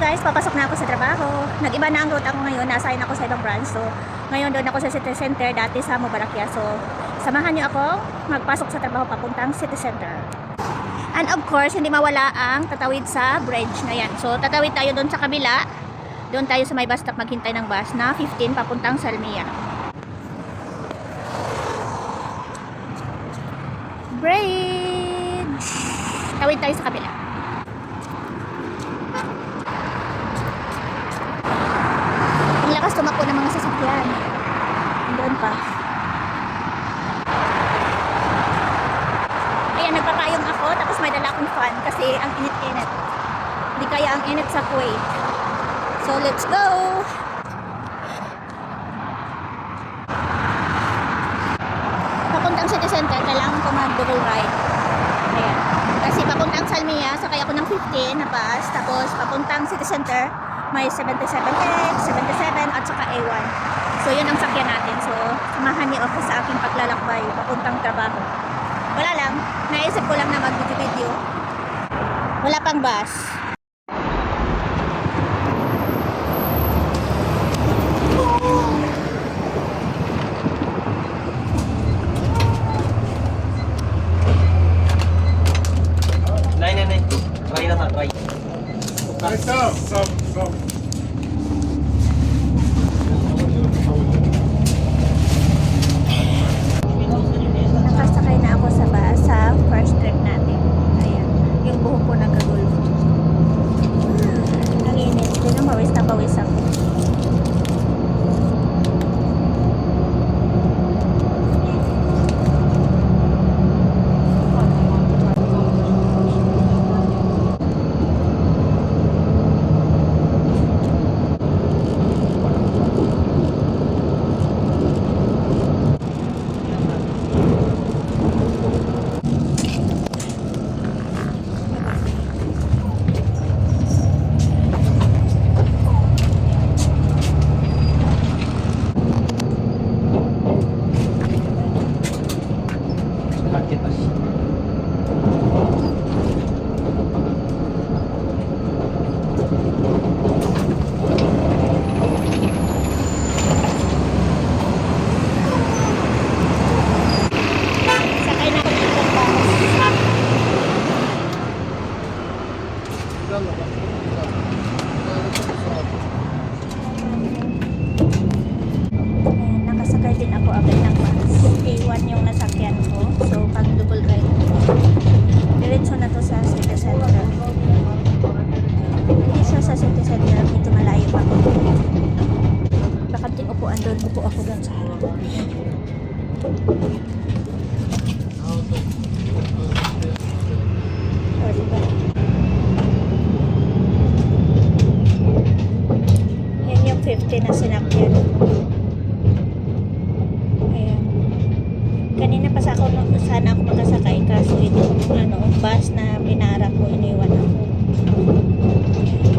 guys, papasok na ako sa trabaho. Nag-iba na ang route ako ngayon. Nasa-assign ako sa ibang branch. So, ngayon doon ako sa City Center, dati sa Mubarakya. So, samahan niyo ako magpasok sa trabaho papuntang City Center. And of course, hindi mawala ang tatawid sa bridge na yan. So, tatawid tayo doon sa kabila. Doon tayo sa may bus stop maghintay ng bus na 15 papuntang Salmia. Bridge! Tawid tayo sa kabila. Ang lakas tumakbo ng mga sasakyan. Doon pa. Ayan, nagpapayong ako tapos may dala akong fan kasi ang init-init. Hindi kaya ang init sa Kuwait. So, let's go! Papuntang City Center, kailangan ko mag-double ride. Ayan. Kasi papuntang Salmia, sakay ako ng 15 na bus. Tapos, papuntang City Center, may 77X, 77 at saka A1. So, yun ang sakyan natin. So, samahan niyo ako sa aking paglalakbay papuntang trabaho. Wala lang, naisip ko lang na mag-video. Wala pang bus. Nay. Try na ta, try. Ay, stop. Nakasakay na ako sa bus sa first trip natin. Ayan, yung buhok ko nagkagulo. Ang init. Doon ang pawis na pawis ako. Sakay na ako ng ibang bus. Ayan, nakasakay din ako agad ng bus. A1 yung nasakyan ko. So, pag double ride ko, diretso na to sa City Center. Hindi siya sa City Center, medyo malayo pa. Bakit yung upuan doon? Upo ako doon sa harap. O, diba? Yan yung 50 na sinakyan ko. Ayan. Kanina pa sa ako, sana ako makasakay kaso itong bus na pinara ko, iniwan ako.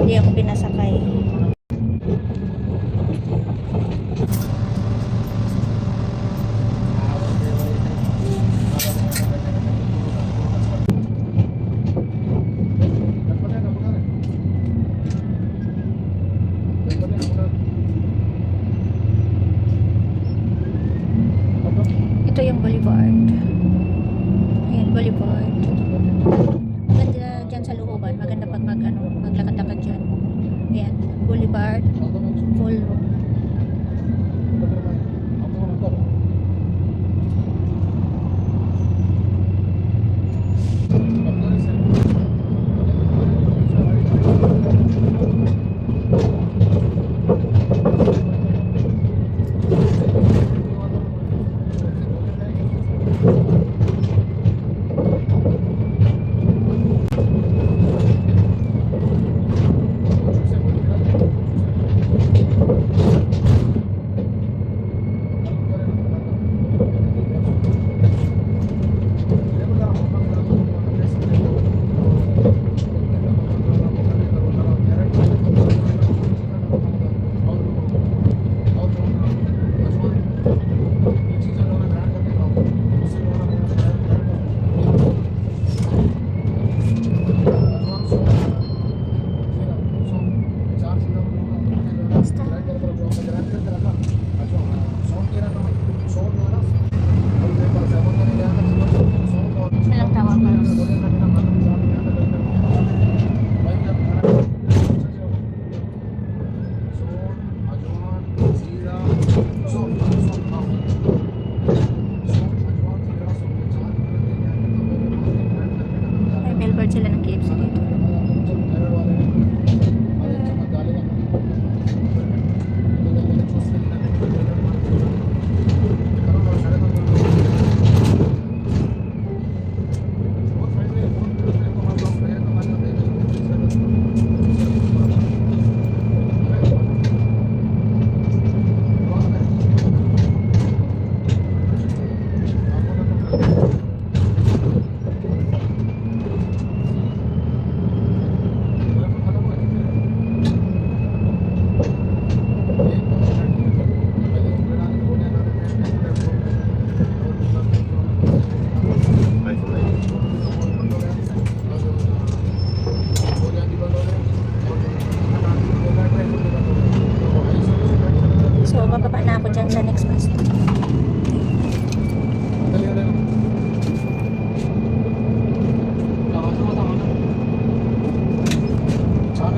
Hindi ako pinasakay. Ito yung boulevard. Ayan, boulevard. Maganda dyan sa looban. Maganda pag maglakad-lakad dyan. Ayan, boulevard. Full room.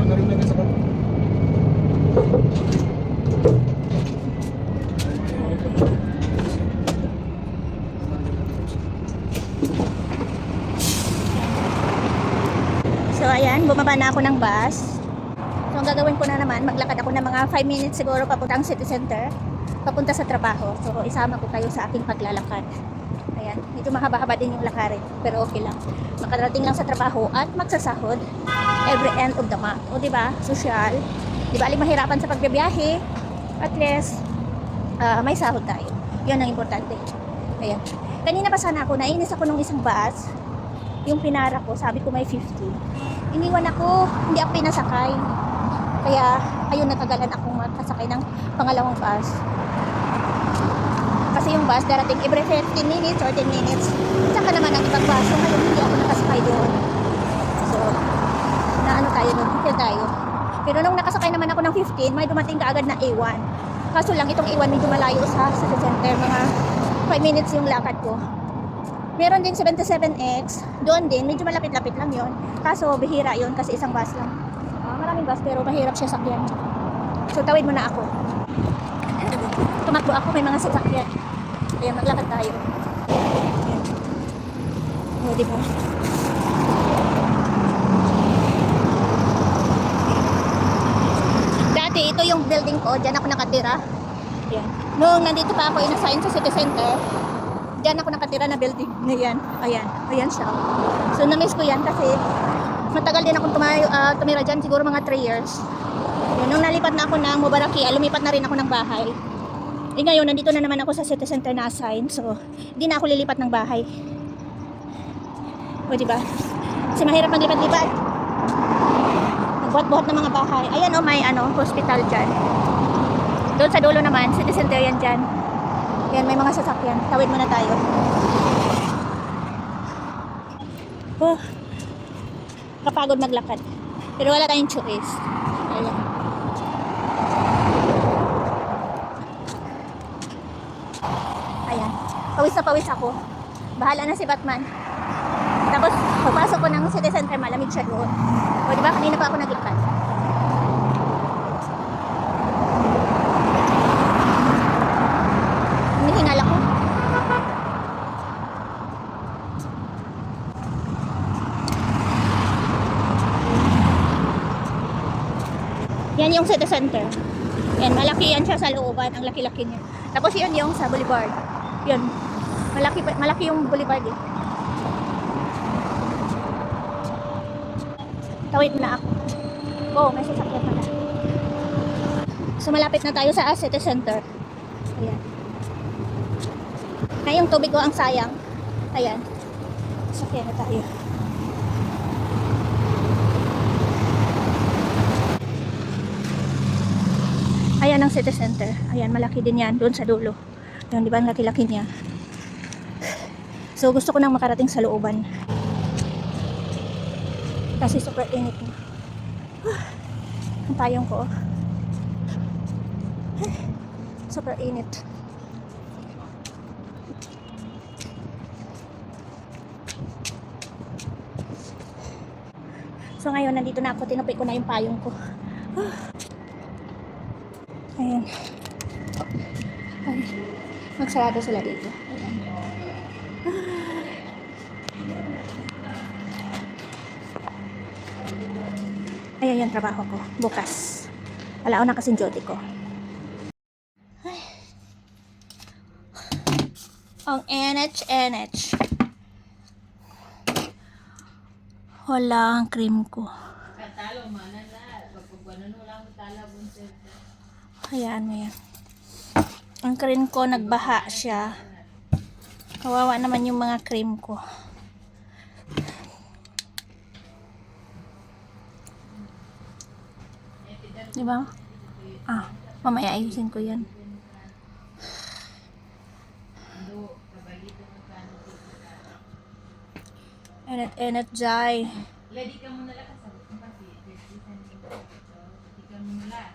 Nakakarim na ka sa baba. So ayan, bumaba na ako ng bus. So ang gagawin ko na naman, maglakad ako ng mga 5 minutes siguro papuntang city center, papunta sa trabaho. So isama ko kayo sa aking paglalakad. Ayan, medyo mahaba-haba din yung lakarin, pero okay lang. Makarating lang sa trabaho at magsasahod every end of the month. O diba, social. Di ba, mahirapan sa pagbibiyahe. At least, may sahod tayo. Yun ang importante. Ayan. Kanina pa sana ako, nainis ako nung isang bus. Yung pinara ko, sabi ko may 50. Iniwan ako, hindi ako pinasakay. Kaya, ayun, natagalan akong makasakay ng pangalawang bus. Kasi yung bus darating every 15 minutes or 10 minutes. Saka naman ang ibang bus. So, ngayon, hindi ako nakasakay doon. So, naano tayo doon, hukil tayo. Pero nung nakasakay naman ako ng 15, may dumating kaagad na A1. Kaso lang, itong A1 medyo malayo sa city center. Mga 5 minutes yung lakad ko. Meron din 77X. Doon din, medyo malapit-lapit lang yon. Kaso, bihira yon kasi isang bus lang. Maraming bus, pero mahirap siya sakyan. So, tawid muna ako. Tumakbo ako, may mga sasakyan. Kaya maglakad tayo. Ayan. O, diba? Dati, ito yung building ko. Diyan ako nakatira. Ayan. Noong nandito pa ako, in-assign sa city center, diyan ako nakatira na building. Ayan. Ayan. Ayan siya. So, na-miss ko yan kasi matagal din akong tumira dyan. Siguro mga 3 years. Ayan. Nung nalipat na ako ng Mubaraki, lumipat na rin ako ng bahay. Ngayon, nandito na naman ako sa city center na assign. So, hindi na ako lilipat ng bahay. O, diba? Kasi mahirap maglipat-lipat. Magbuhat-buhat ng mga bahay. Ayan o, may hospital dyan. Doon sa dulo naman, city center yan dyan. Ayan, may mga sasakyan. Tawid muna tayo. Oh, kapagod maglakad. Pero wala tayong choice. Ayan. Ayan. Pawis na pawis ako. Bahala na si Batman. Tapos, pagpasok ko ng city center, malamig siya doon. O, diba? Kanina pa ako naglakad. Hinihingal ako. Yan yung city center. Yan, malaki yan siya sa looban. Ang laki-laki niya. Tapos yun yung sa boulevard. Yun. Malaki yung boulevard eh. Tawid na ako. Oh, may sasakyan pala. So malapit na tayo sa city center. Ayan. Ay, yung tubig ko ang sayang. Ayan. Sasakyan na tayo. Ayan ang city center. Ayan, malaki din yan. Doon sa dulo. Ayan, di ba ang laki-laki niya? So, gusto ko nang makarating sa looban. Kasi super init na. Ang payong ko. Super init. So ngayon, nandito na ako. Tinupik ko na yung payong ko. Ayan. Ay, magsarado sila dito. Ayan. Ayan yung trabaho ko. Bukas. Alaon na kasing duty ko. Ay. Ang NH. Wala ang cream ko. Hayaan mo yan. Ang cream ko, nagbaha siya. Kawawa naman yung mga cream ko. Diba? Mamaya ayusin ko yan. Enet jay. Lady ka muna lang kasi kasi ka muna lang.